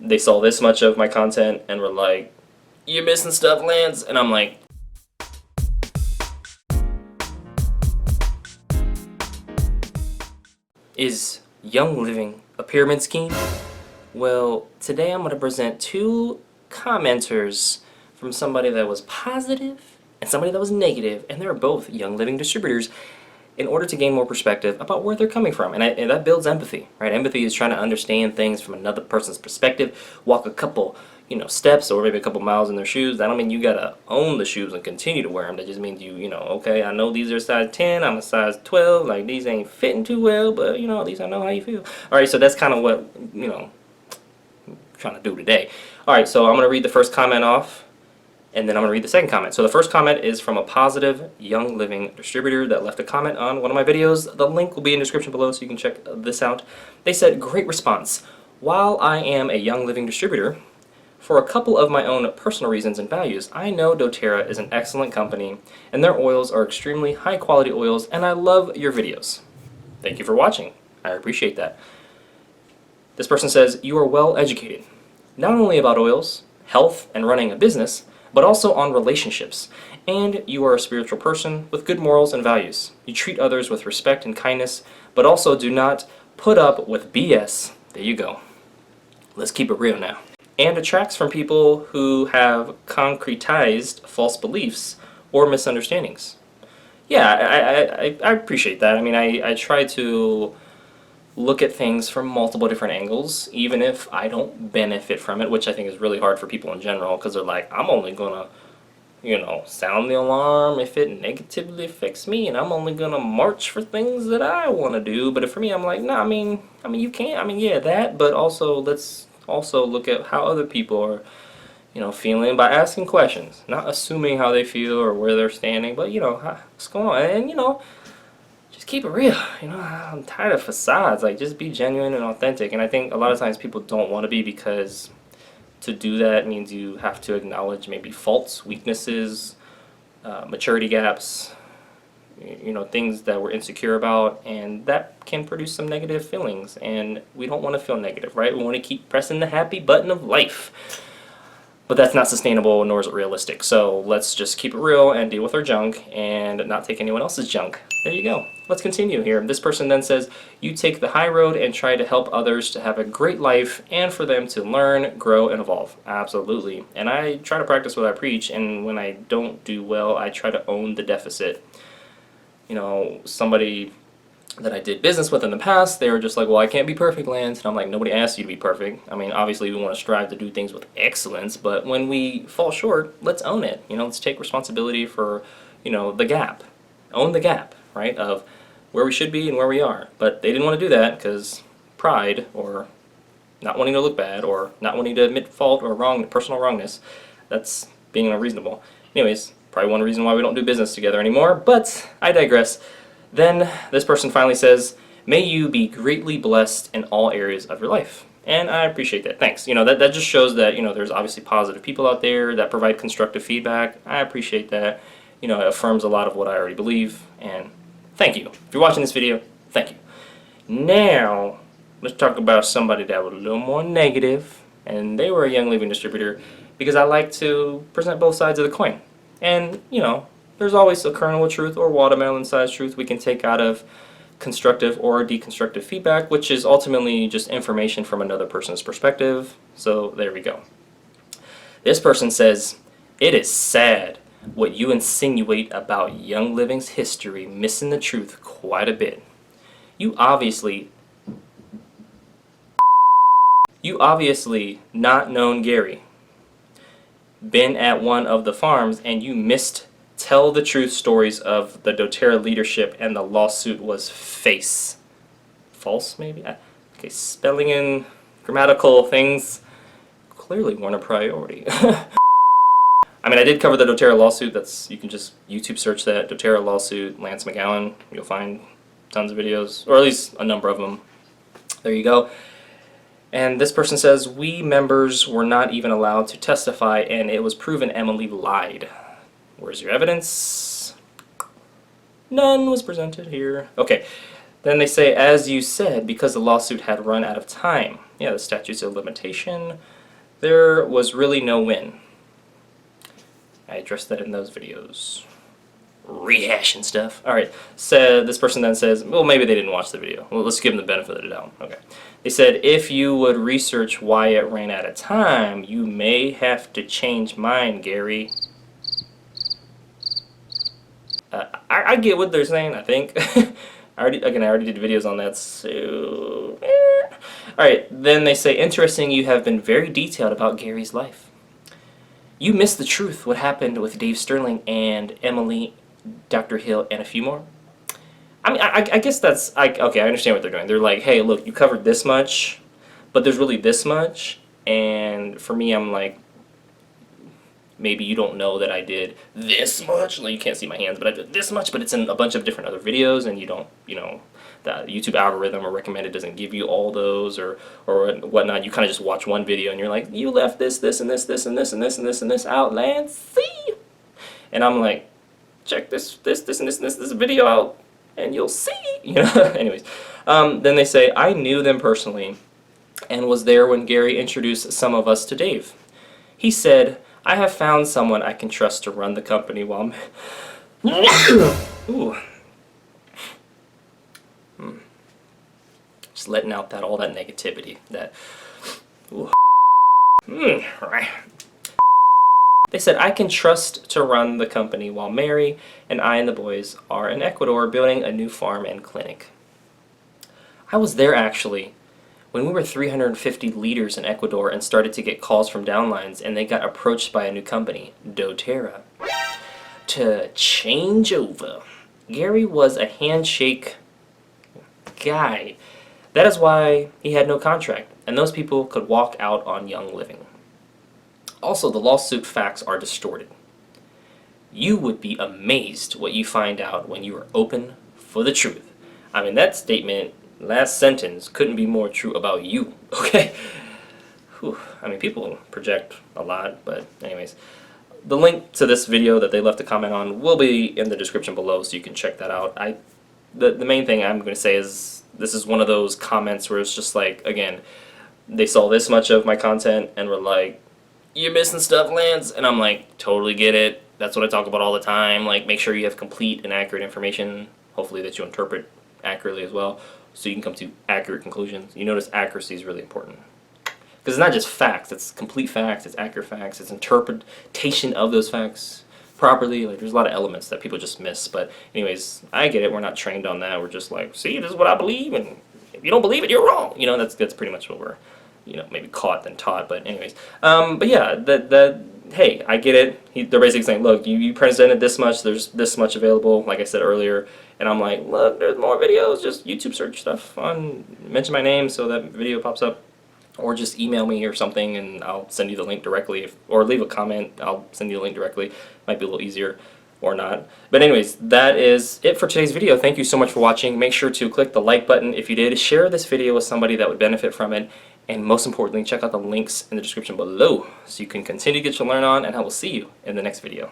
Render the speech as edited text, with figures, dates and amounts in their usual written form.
they saw this much of my content and were like, "You're missing stuff, Lance," and I'm like, is Young Living a pyramid scheme? Well, today I'm going to present two commenters from somebody that was positive and somebody that was negative, and they're both Young Living distributors, in order to gain more perspective about where they're coming from. And that builds empathy, right? Empathy is trying to understand things from another person's perspective, walk a couple, steps or maybe a couple miles in their shoes. That don't mean you gotta own the shoes and continue to wear them. That just means okay, I know these are size 10, I'm a size 12, like these ain't fitting too well, but at least I know how you feel. All right, so that's kind of what, I'm trying to do today. All right, so I'm gonna read the first comment off, and then I'm going to read the second comment. So the first comment is from a positive Young Living distributor that left a comment on one of my videos. The link will be in the description below so you can check this out. They said, "Great response. While I am a Young Living distributor, for a couple of my own personal reasons and values, I know DoTerra is an excellent company and their oils are extremely high quality oils, and I love your videos. Thank you for watching. I appreciate that." This person says, "You are well educated, not only about oils, health, and running a business, but also on relationships. And you are a spiritual person with good morals and values. You treat others with respect and kindness, but also do not put up with BS." There you go. Let's keep it real now. "And attracts from people who have concretized false beliefs or misunderstandings." Yeah, I appreciate that. I mean, I try to look at things from multiple different angles, even if I don't benefit from it, which I think is really hard for people in general, because they're like, I'm only gonna, sound the alarm if it negatively affects me, and I'm only gonna march for things that I want to do. But for me, I'm like, no, I mean, you can't. I mean, yeah, that, but also let's also look at how other people are, feeling by asking questions, not assuming how they feel or where they're standing, but what's going on, and just keep it real. I'm tired of facades. Like, just be genuine and authentic. And I think a lot of times people don't want to be, because to do that means you have to acknowledge maybe faults, weaknesses, maturity gaps, things that we're insecure about, and that can produce some negative feelings. And we don't want to feel negative, right? We want to keep pressing the happy button of life. But that's not sustainable, nor is it realistic. So let's just keep it real and deal with our junk and not take anyone else's junk. There you go. Let's continue here. This person then says, "You take the high road and try to help others to have a great life and for them to learn, grow, and evolve." Absolutely. And I try to practice what I preach, and when I don't do well, I try to own the deficit. Somebody that I did business with in the past, they were just like, "Well, I can't be perfect, Lance." And I'm like, nobody asked you to be perfect. I mean, obviously we want to strive to do things with excellence, but when we fall short, let's own it. Let's take responsibility for, the gap. Own the gap, right, of where we should be and where we are. But they didn't want to do that because pride, or not wanting to look bad, or not wanting to admit fault or personal wrongness. That's being unreasonable. Anyways, probably one reason why we don't do business together anymore, but I digress. Then this person finally says, "May you be greatly blessed in all areas of your life." And I appreciate that. Thanks. That just shows that, there's obviously positive people out there that provide constructive feedback. I appreciate that. It affirms a lot of what I already believe. And thank you. If you're watching this video, thank you. Now, let's talk about somebody that was a little more negative, and they were a Young Living distributor, because I like to present both sides of the coin. And, there's always a kernel of truth or watermelon-sized truth we can take out of constructive or deconstructive feedback, which is ultimately just information from another person's perspective. So there we go. This person says, "It is sad what you insinuate about Young Living's history, missing the truth quite a bit. You obviously not known Gary, been at one of the farms, and you missed tell the truth stories of the DoTerra leadership, and the lawsuit was false, maybe? Okay, spelling and grammatical things clearly weren't a priority." I mean, I did cover the DoTerra lawsuit. You can just YouTube search that, DoTerra lawsuit, Lance McGowan. You'll find tons of videos, or at least a number of them. There you go. And this person says, "We members were not even allowed to testify, and it was proven Emily lied. Where's your evidence?" None was presented here. Okay, Then they say, as you said, because the lawsuit had run out of time. Yeah, the statutes of limitation. There was really no win. I addressed that in those videos. Rehashing stuff. Alright, so this person then says, well, maybe they didn't watch the video. Well, let's give them the benefit of the doubt. Okay. They said, if you would research why it ran out of time, you may have to change mine, Gary. I get what they're saying, I think. I already did videos on that, so... Alright, then they say, interesting, you have been very detailed about Gary's life. You missed the truth, what happened with Dave Sterling and Emily, Dr. Hill, and a few more. I mean, I guess that's... okay, I understand what they're doing. They're like, hey, look, you covered this much, but there's really this much, and for me, I'm like, maybe you don't know that I did this much. Like, you can't see my hands, but I did this much, but it's in a bunch of different other videos, and you don't, you know, the YouTube algorithm or recommended doesn't give you all those or whatnot. You kind of just watch one video, and you're like, you left this, this, and this, this, and this, and this, and this, and this out, Lance. See? And I'm like, check this, this, and this video out, and you'll see. You know. Anyways, then they say, I knew them personally, and was there when Gary introduced some of us to Dave. He said, I have found someone I can trust to run the company while Ooh. Just letting out all that negativity. Right. They said, I can trust to run the company while Mary and I and the boys are in Ecuador building a new farm and clinic. I was there actually when we were 350 leaders in Ecuador and started to get calls from downlines, and they got approached by a new company, DoTerra, to change over. Gary was a handshake guy. That is why he had no contract, and those people could walk out on Young Living. Also, the lawsuit facts are distorted. You would be amazed what you find out when you are open for the truth. I mean, that statement, last sentence, couldn't be more true about you, okay? Whew. I mean, people project a lot, but anyways. The link to this video that they left a comment on will be in the description below, so you can check that out. The main thing I'm going to say is, this is one of those comments where it's just like, again, they saw this much of my content and were like, you're missing stuff, Lance, and I'm like, totally get it. That's what I talk about all the time. Like, make sure you have complete and accurate information, hopefully that you interpret accurately as well, so you can come to accurate conclusions. You notice accuracy is really important. Because it's not just facts, it's complete facts, it's accurate facts, it's interpretation of those facts properly. Like, there's a lot of elements that people just miss, but anyways, I get it. We're not trained on that. We're just like, see, this is what I believe, and if you don't believe it, you're wrong. You know, that's pretty much what we're, you know, maybe caught than taught, but anyways. But yeah, hey, I get it. They're basically saying, look, you presented this much, there's this much available, like I said earlier, and I'm like, look, there's more videos, just YouTube search stuff mention my name so that video pops up, or just email me or something and I'll send you the link directly, or leave a comment, I'll send you the link directly. Might be a little easier, or not. But anyways, that is it for today's video. Thank you so much for watching. Make sure to click the like button if you did, share this video with somebody that would benefit from it, and most importantly, check out the links in the description below so you can continue to get your learn on, and I will see you in the next video.